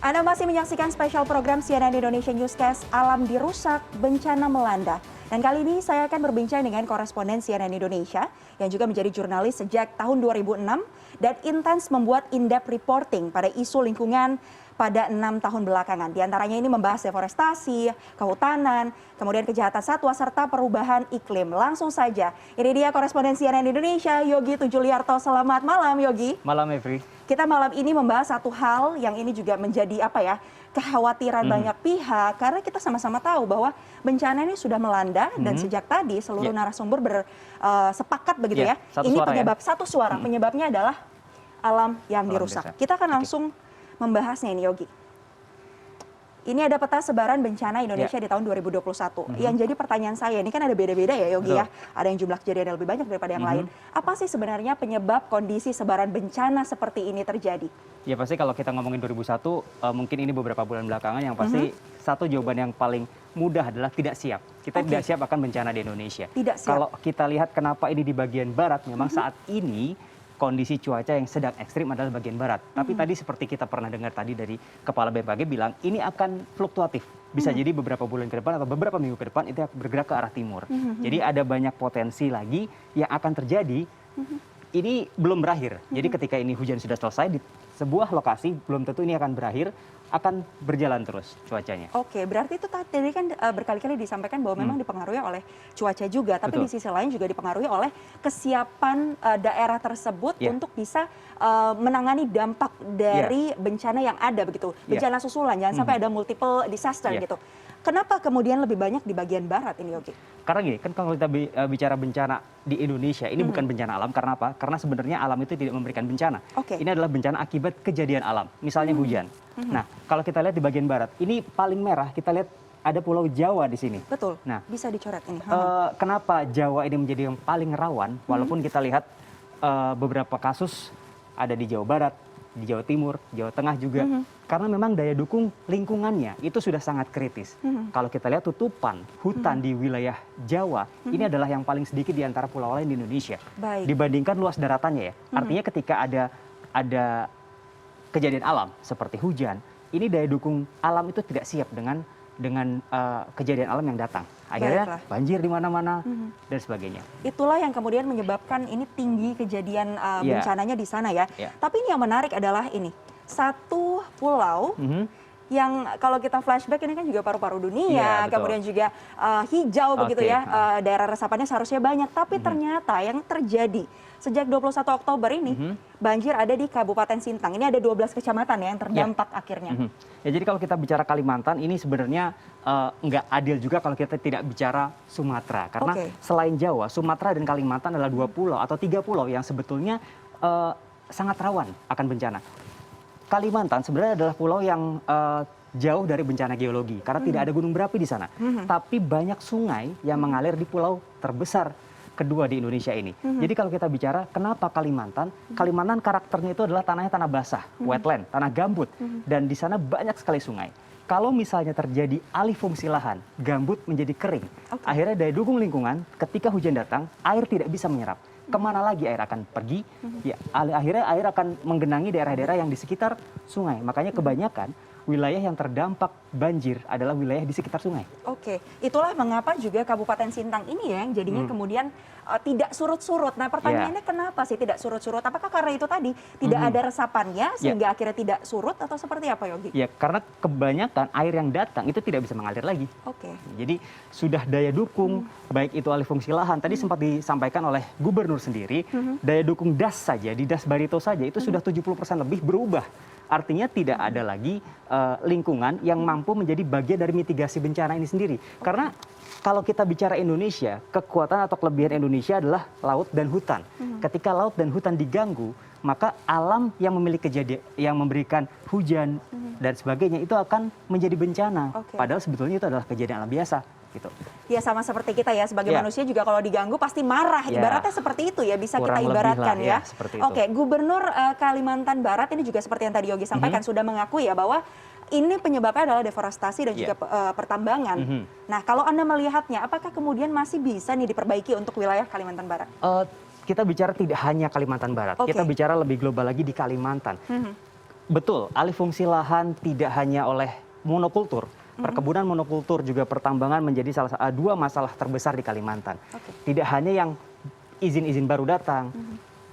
Anda masih menyaksikan spesial program CNN Indonesia Newscast Alam Dirusak, Bencana Melanda. Dan kali ini saya akan berbincang dengan koresponden CNN Indonesia yang juga menjadi jurnalis sejak tahun 2006 dan intens membuat in-depth reporting pada isu lingkungan pada 6 tahun belakangan. Di antaranya ini membahas deforestasi, kehutanan, kemudian kejahatan satwa, serta perubahan iklim. Langsung saja, ini dia koresponden CNN Indonesia, Yogi Tujuliarto. Selamat malam, Yogi. Malam, Evri. Kita malam ini membahas satu hal yang ini juga menjadi kekhawatiran banyak pihak, karena kita sama-sama tahu bahwa bencana ini sudah melanda dan sejak tadi seluruh narasumber bersepakat begitu ya. Ini penyebab satu suara, penyebabnya adalah alam yang dirusak. Kita akan langsung membahasnya ini, Yogi. Ini ada peta sebaran bencana Indonesia di tahun 2021. Yang jadi pertanyaan saya, ini kan ada beda-beda ya, Yogi ya. Ada yang jumlah kejadiannya lebih banyak daripada yang lain. Apa sih sebenarnya penyebab kondisi sebaran bencana seperti ini terjadi? Ya pasti kalau kita ngomongin 2001, mungkin ini beberapa bulan belakangan yang pasti satu jawaban yang paling mudah adalah tidak siap. Kita tidak siap akan bencana di Indonesia. Tidak siap. Kalau kita lihat kenapa ini di bagian barat, memang saat ini kondisi cuaca yang sedang ekstrim adalah bagian barat. Tapi tadi seperti kita pernah dengar tadi dari Kepala BMKG bilang, ini akan fluktuatif. Bisa jadi beberapa bulan ke depan atau beberapa minggu ke depan itu bergerak ke arah timur. Jadi ada banyak potensi lagi yang akan terjadi. Ini belum berakhir. Jadi ketika ini hujan sudah selesai di sebuah lokasi, belum tentu ini akan berakhir, akan berjalan terus cuacanya. Oke, berarti itu tadi kan berkali-kali disampaikan bahwa memang dipengaruhi oleh cuaca juga, tapi di sisi lain juga dipengaruhi oleh kesiapan daerah tersebut untuk bisa menangani dampak dari bencana yang ada begitu, bencana susulan, jangan sampai ada multiple disaster gitu. Kenapa kemudian lebih banyak di bagian barat ini, Yogi? Karena gini, kan kalau kita bicara bencana di Indonesia, ini bukan bencana alam. Karena apa? Karena sebenarnya alam itu tidak memberikan bencana. Ini adalah bencana akibat kejadian alam, misalnya hujan. Nah, kalau kita lihat di bagian barat, ini paling merah, kita lihat ada Pulau Jawa di sini. Betul, nah, bisa dicoret ini. Kenapa Jawa ini menjadi yang paling rawan, walaupun kita lihat beberapa kasus ada di Jawa Barat, di Jawa Timur, Jawa Tengah juga. Karena memang daya dukung lingkungannya itu sudah sangat kritis. Kalau kita lihat tutupan hutan di wilayah Jawa, ini adalah yang paling sedikit di antara pulau lain di Indonesia. Dibandingkan luas daratannya ya. Artinya ketika ada kejadian alam seperti hujan, ini daya dukung alam itu tidak siap dengan kejadian alam yang datang. Akhirnya banjir di mana-mana dan sebagainya. Itulah yang kemudian menyebabkan ini tinggi kejadian bencananya di sana ya. Tapi ini yang menarik adalah ini, satu pulau yang kalau kita flashback ini kan juga paru-paru dunia, kemudian juga hijau begitu ya, daerah resapannya seharusnya banyak. Tapi ternyata yang terjadi sejak 21 Oktober ini, banjir ada di Kabupaten Sintang. Ini ada 12 kecamatan ya yang terdampak akhirnya. Ya, jadi kalau kita bicara Kalimantan, ini sebenarnya nggak adil juga kalau kita tidak bicara Sumatera. Karena selain Jawa, Sumatera dan Kalimantan adalah 2 pulau atau 3 pulau yang sebetulnya sangat rawan akan bencana. Kalimantan sebenarnya adalah pulau yang jauh dari bencana geologi karena tidak ada gunung berapi di sana. Tapi banyak sungai yang mengalir di pulau terbesar kedua di Indonesia ini. Jadi kalau kita bicara kenapa Kalimantan, Kalimantan karakternya itu adalah tanahnya tanah basah, wetland, tanah gambut, dan di sana banyak sekali sungai. Kalau misalnya terjadi alih fungsi lahan, gambut menjadi kering, akhirnya daya dukung lingkungan ketika hujan datang, air tidak bisa menyerap. Kemana lagi air akan pergi? Ya, akhirnya air akan menggenangi daerah-daerah yang di sekitar sungai. Makanya kebanyakan wilayah yang terdampak banjir adalah wilayah di sekitar sungai. Oke, itulah mengapa juga Kabupaten Sintang ini ya yang jadinya kemudian tidak surut-surut. Nah pertanyaannya kenapa sih tidak surut-surut? Apakah karena itu tadi tidak ada resapannya sehingga akhirnya tidak surut atau seperti apa, Yogi? Ya, karena kebanyakan air yang datang itu tidak bisa mengalir lagi. Jadi sudah daya dukung, baik itu alih fungsi lahan, tadi sempat disampaikan oleh Gubernur sendiri, daya dukung das saja, di Das Barito saja itu sudah 70% lebih berubah. Artinya tidak ada lagi lingkungan yang mampu menjadi bagian dari mitigasi bencana ini sendiri. Karena kalau kita bicara Indonesia, kekuatan atau kelebihan Indonesia adalah laut dan hutan. Ketika laut dan hutan diganggu, maka alam yang memiliki kejadian, yang memberikan hujan dan sebagainya itu akan menjadi bencana. Padahal sebetulnya itu adalah kejadian alam biasa. Gitu. Ya sama seperti kita ya sebagai manusia juga kalau diganggu pasti marah. Ibaratnya seperti itu ya, bisa kita ibaratkan ya. Oke, Gubernur Kalimantan Barat ini juga seperti yang tadi Yogi sampaikan sudah mengakui ya bahwa ini penyebabnya adalah deforestasi dan juga pertambangan. Nah, kalau Anda melihatnya, apakah kemudian masih bisa nih diperbaiki untuk wilayah Kalimantan Barat? Kita bicara tidak hanya Kalimantan Barat, kita bicara lebih global lagi di Kalimantan. Betul, alih fungsi lahan tidak hanya oleh monokultur, perkebunan monokultur juga pertambangan menjadi dua masalah terbesar di Kalimantan. Tidak hanya yang izin-izin baru datang,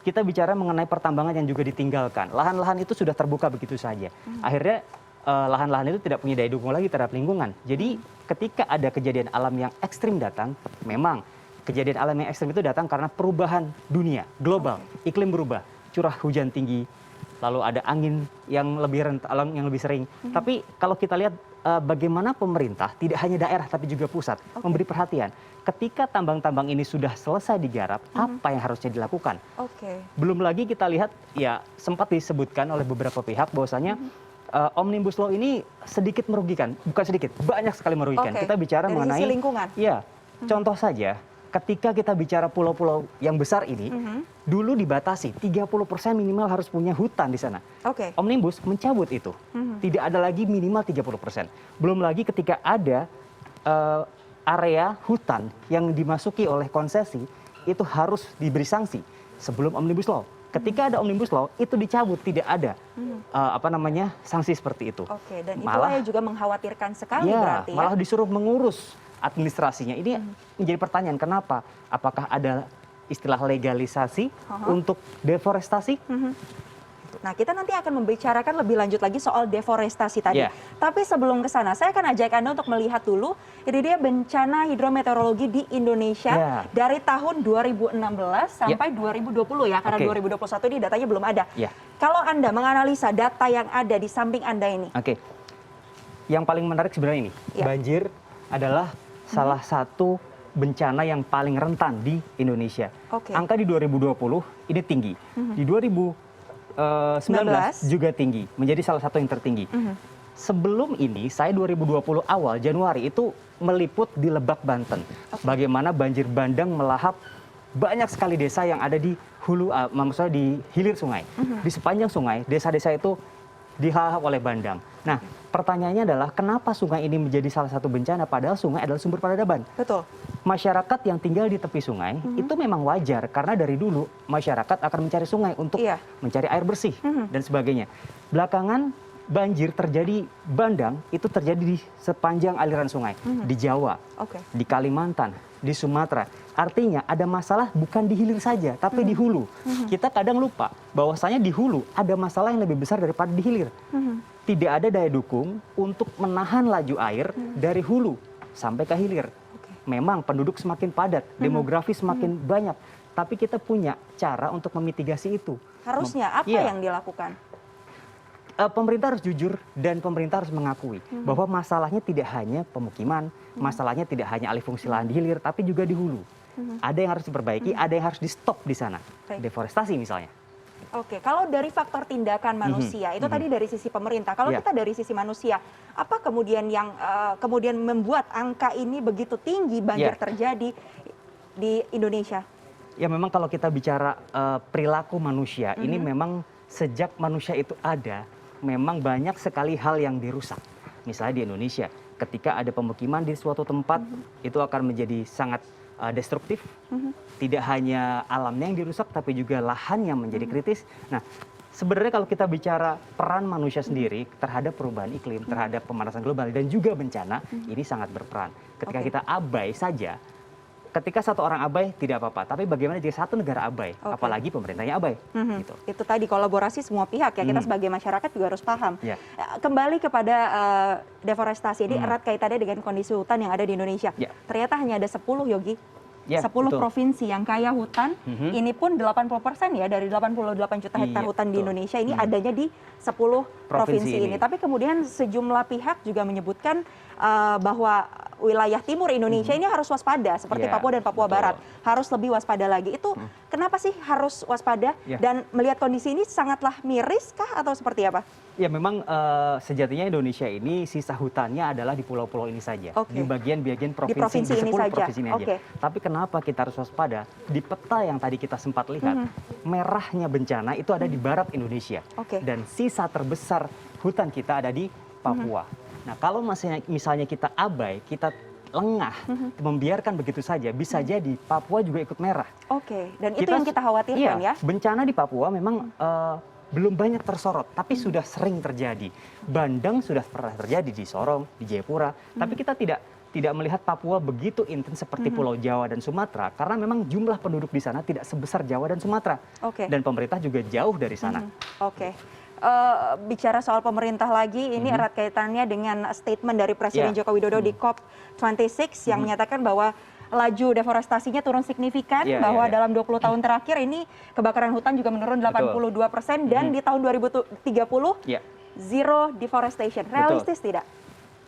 kita bicara mengenai pertambangan yang juga ditinggalkan. Lahan-lahan itu sudah terbuka begitu saja. Akhirnya lahan-lahan itu tidak punya daya dukung lagi terhadap lingkungan. Jadi ketika ada kejadian alam yang ekstrim datang, memang kejadian alam yang ekstrim itu datang karena perubahan dunia, global, iklim berubah, curah hujan tinggi, lalu ada angin yang lebih yang lebih sering. Tapi kalau kita lihat bagaimana pemerintah, tidak hanya daerah tapi juga pusat, memberi perhatian. Ketika tambang-tambang ini sudah selesai digarap, apa yang harusnya dilakukan? Belum lagi kita lihat, ya sempat disebutkan oleh beberapa pihak bahwasanya Omnibus Law ini sedikit merugikan, bukan sedikit, banyak sekali merugikan. Kita bicara dari mengenai sisi lingkungan. Ya, contoh saja, ketika kita bicara pulau-pulau yang besar ini, dulu dibatasi 30% minimal harus punya hutan di sana. Omnibus mencabut itu, tidak ada lagi minimal 30%. Belum lagi ketika ada area hutan yang dimasuki oleh konsesi, itu harus diberi sanksi sebelum Omnibus Law. Ketika ada Omnibus Law, itu dicabut, tidak ada sanksi seperti itu. Dan itulah yang juga mengkhawatirkan sekali berarti ya. Malah disuruh mengurus administrasinya. Ini menjadi pertanyaan, kenapa? Apakah ada istilah legalisasi untuk deforestasi? Nah, kita nanti akan membicarakan lebih lanjut lagi soal deforestasi tadi. Tapi sebelum ke sana, saya akan ajak Anda untuk melihat dulu, ini dia bencana hidrometeorologi di Indonesia dari tahun 2016 sampai 2020 ya, karena 2021 ini datanya belum ada. Kalau Anda menganalisa data yang ada di samping Anda ini. Yang paling menarik sebenarnya ini, banjir adalah salah satu bencana yang paling rentan di Indonesia. Angka di 2020 ini tinggi. Di 2019 juga tinggi, menjadi salah satu yang tertinggi. Sebelum ini, saya 2020 awal Januari itu meliput di Lebak, Banten. Bagaimana banjir bandang melahap banyak sekali desa yang ada di hulu, maksudnya di hilir sungai. Di sepanjang sungai, desa-desa itu dilalap oleh bandang. Nah, pertanyaannya adalah kenapa sungai ini menjadi salah satu bencana padahal sungai adalah sumber peradaban? Masyarakat yang tinggal di tepi sungai itu memang wajar karena dari dulu masyarakat akan mencari sungai untuk mencari air bersih dan sebagainya. Belakangan banjir terjadi bandang itu terjadi di sepanjang aliran sungai, di Jawa, di Kalimantan, di Sumatera. Artinya ada masalah bukan di hilir saja, tapi di hulu. Kita kadang lupa bahwasanya di hulu ada masalah yang lebih besar daripada di hilir. Tidak ada daya dukung untuk menahan laju air dari hulu sampai ke hilir. Memang penduduk semakin padat, demografi semakin banyak, tapi kita punya cara untuk memitigasi itu. Harusnya apa yang dilakukan? Pemerintah harus jujur dan pemerintah harus mengakui bahwa masalahnya tidak hanya pemukiman, masalahnya tidak hanya alih fungsi lahan di hilir, tapi juga di hulu. Ada yang harus diperbaiki, ada yang harus di stop di sana. Deforestasi misalnya. Kalau dari faktor tindakan manusia, itu tadi dari sisi pemerintah. Kalau kita dari sisi manusia, apa kemudian yang kemudian membuat angka ini begitu tinggi banjir terjadi di Indonesia? Ya memang kalau kita bicara perilaku manusia, ini memang sejak manusia itu ada, memang banyak sekali hal yang dirusak. Misalnya di Indonesia, ketika ada pemukiman di suatu tempat, itu akan menjadi sangat destruktif. Tidak hanya alamnya yang dirusak, tapi juga lahan yang menjadi kritis. Nah, sebenarnya kalau kita bicara peran manusia sendiri terhadap perubahan iklim, terhadap pemanasan global, dan juga bencana, ini sangat berperan. Ketika kita abai saja, ketika satu orang abai tidak apa-apa, tapi bagaimana jika satu negara abai, apalagi pemerintahnya abai. Gitu. Itu tadi kolaborasi semua pihak ya, kita sebagai masyarakat juga harus paham. Kembali kepada deforestasi, ini erat kaitannya dengan kondisi hutan yang ada di Indonesia. Ternyata hanya ada 10 Yogi. 10 provinsi yang kaya hutan, ini pun 80% ya dari 88 juta hektar hutan di Indonesia ini adanya di 10 provinsi ini. Tapi kemudian sejumlah pihak juga menyebutkan bahwa wilayah timur Indonesia ini harus waspada, seperti Papua dan Papua Barat. Harus lebih waspada lagi. Itu kenapa sih harus waspada? Dan melihat kondisi ini sangatlah miris kah atau seperti apa? Ya memang sejatinya Indonesia ini sisa hutannya adalah di pulau-pulau ini saja. Di bagian-bagian provinsi, di 10 provinsi ini aja. Tapi kenapa kita harus waspada? Di peta yang tadi kita sempat lihat, merahnya bencana itu ada di barat Indonesia. Dan sisa terbesar hutan kita ada di Papua. Nah kalau misalnya kita abai, kita lengah, membiarkan begitu saja, bisa jadi Papua juga ikut merah. Dan itu yang kita khawatirkan ya? Bencana di Papua memang belum banyak tersorot, tapi sudah sering terjadi. Bandeng sudah pernah terjadi di Sorong, di Jayapura, tapi kita tidak melihat Papua begitu intens seperti Pulau Jawa dan Sumatera, karena memang jumlah penduduk di sana tidak sebesar Jawa dan Sumatera. Dan pemerintah juga jauh dari sana. Bicara soal pemerintah lagi, ini erat kaitannya dengan statement dari Presiden Joko Widodo di COP26 yang menyatakan bahwa laju deforestasinya turun signifikan, bahwa dalam 20 tahun terakhir ini kebakaran hutan juga menurun 82% dan di tahun 2030 zero deforestation. Realistis tidak?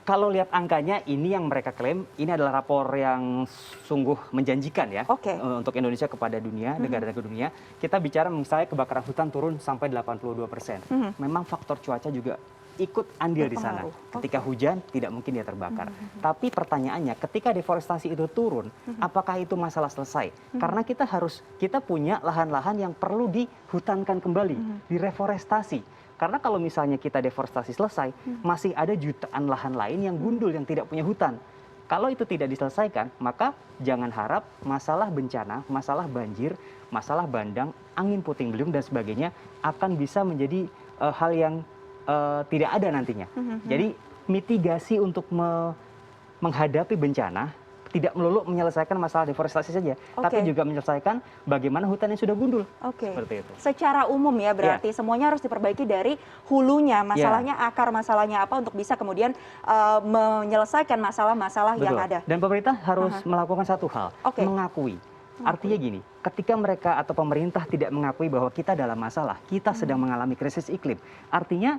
Kalau lihat angkanya, ini yang mereka klaim, ini adalah rapor yang sungguh menjanjikan ya untuk Indonesia kepada dunia, negara-negara dunia. Kita bicara misalnya kebakaran hutan turun sampai 82%. Memang faktor cuaca juga ikut andil di sana. Ketika hujan, tidak mungkin dia terbakar. Tapi pertanyaannya, ketika deforestasi itu turun, apakah itu masalah selesai? Karena kita punya lahan-lahan yang perlu dihutankan kembali, direforestasi. Karena kalau misalnya kita deforestasi selesai, masih ada jutaan lahan lain yang gundul, yang tidak punya hutan. Kalau itu tidak diselesaikan, maka jangan harap masalah bencana, masalah banjir, masalah bandang, angin puting beliung, dan sebagainya akan bisa menjadi hal yang tidak ada nantinya. Jadi mitigasi untuk menghadapi bencana tidak melulu menyelesaikan masalah deforestasi saja, tapi juga menyelesaikan bagaimana hutan yang sudah gundul. Seperti itu. Secara umum ya, berarti semuanya harus diperbaiki dari hulunya, masalahnya, akar masalahnya apa untuk bisa kemudian menyelesaikan masalah-masalah yang ada. Dan pemerintah harus melakukan satu hal, mengakui. Artinya gini, ketika mereka atau pemerintah tidak mengakui bahwa kita dalam masalah, kita sedang mengalami krisis iklim, artinya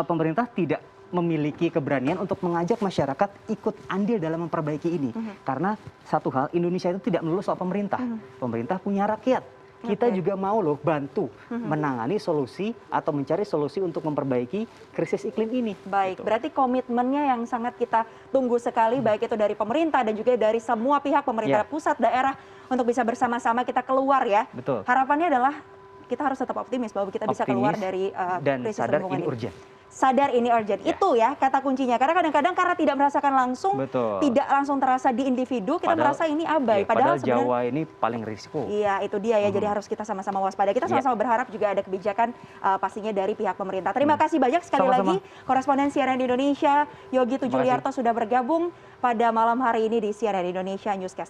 pemerintah tidak memiliki keberanian untuk mengajak masyarakat ikut andil dalam memperbaiki ini. Karena satu hal, Indonesia itu tidak melulu soal pemerintah. Pemerintah punya rakyat. Kita juga mau loh bantu menangani solusi atau mencari solusi untuk memperbaiki krisis iklim ini. Baik, berarti komitmennya yang sangat kita tunggu sekali, baik itu dari pemerintah dan juga dari semua pihak, pemerintah pusat, daerah, untuk bisa bersama-sama kita keluar ya. Harapannya adalah kita harus tetap optimis bahwa kita bisa keluar dari krisis lingkungan ini. Sadar ini urgent. Itu ya kata kuncinya. Karena kadang-kadang karena tidak merasakan langsung, tidak langsung terasa di individu, kita merasa ini abai. Padahal Jawa ini paling risiko. Iya, itu dia ya. Jadi harus kita sama-sama waspada. Kita sama-sama berharap juga ada kebijakan pastinya dari pihak pemerintah. Terima kasih banyak sekali lagi koresponden CNN Indonesia, Yogi Tujuliarto sudah bergabung pada malam hari ini di CNN Indonesia Newscast.